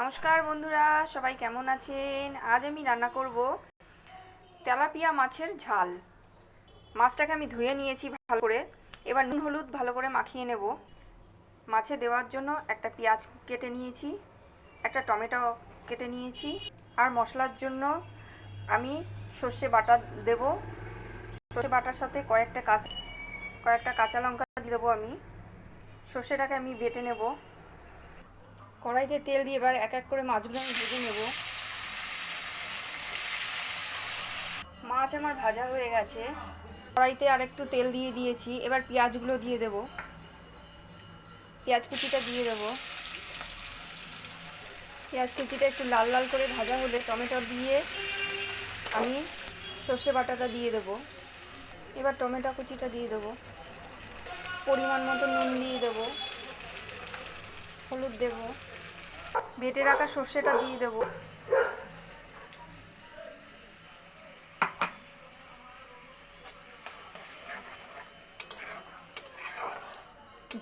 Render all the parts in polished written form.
নমস্কার বন্ধুরা, সবাই কেমন আছেন? আজ আমি রান্না করব তেলাপিয়া মাছের ঝাল। মাছটাকে আমি ধুয়ে নিয়েছি ভালো করে। এবার নুন হলুদ ভালো করে মাখিয়ে নেব। মাছে দেওয়ার জন্য একটা পেঁয়াজ কেটে নিয়েছি, একটা টমেটো কেটে নিয়েছি, আর মশলার জন্য আমি সর্ষে বাটা দেব। সর্ষে বাটার সাথে কয়েকটা কাঁচা লঙ্কা দিয়ে দেবো আমি। সর্ষেটাকে আমি বেটে নেব। কড়াইতে তেল দিয়ে এবার এক এক করে মাছগুলো আমি ভেজে নেব। মাছ আমার ভাজা হয়ে গেছে। কড়াইতে আর একটু তেল দিয়ে দিয়েছি। এবার পেঁয়াজগুলো দিয়ে দেব। পেঁয়াজ কুচিটা দিয়ে দেব। পেঁয়াজ কুচিটা একটু লাল লাল করে ভাজা হলে টমেটো দিয়ে আমি সর্ষে বাটাটা দিয়ে দেব। এবার টমেটো কুচিটা দিয়ে দেব। পরিমাণ মতো নুন দিয়ে দেব, হলুদ দেব, বেটে রাখা সর্ষেটা দিয়ে দেব।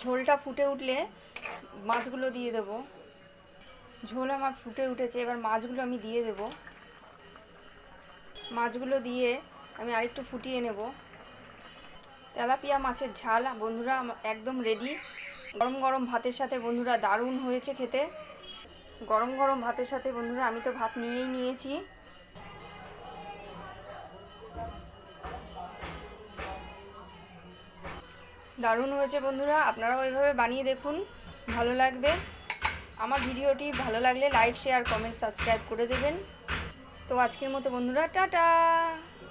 ঝোলটা ফুটে উঠলে মাছগুলো দিয়ে দেব। ঝোল আমার ফুটে উঠেছে, এবার মাছগুলো আমি দিয়ে দেব। মাছগুলো দিয়ে আমি আরেকটু ফুটিয়ে নেব। তেলাপিয়া মাছের ঝাল বন্ধুরা একদম রেডি। গরম গরম ভাতের সাথে বন্ধুরা দারুণ হয়েছে খেতে। গরম গরম ভাতের সাথে বন্ধুরা আমি তো ভাত নিয়েই নিয়েছি। দারুণ হয়েছে বন্ধুরা, আপনারাও এইভাবে বানিয়ে দেখুন, ভালো লাগবে। আমার ভিডিওটি ভালো লাগলে লাইক, শেয়ার, কমেন্ট, সাবস্ক্রাইব করে দেবেন। তো আজকের মতো বন্ধুরা টাটা।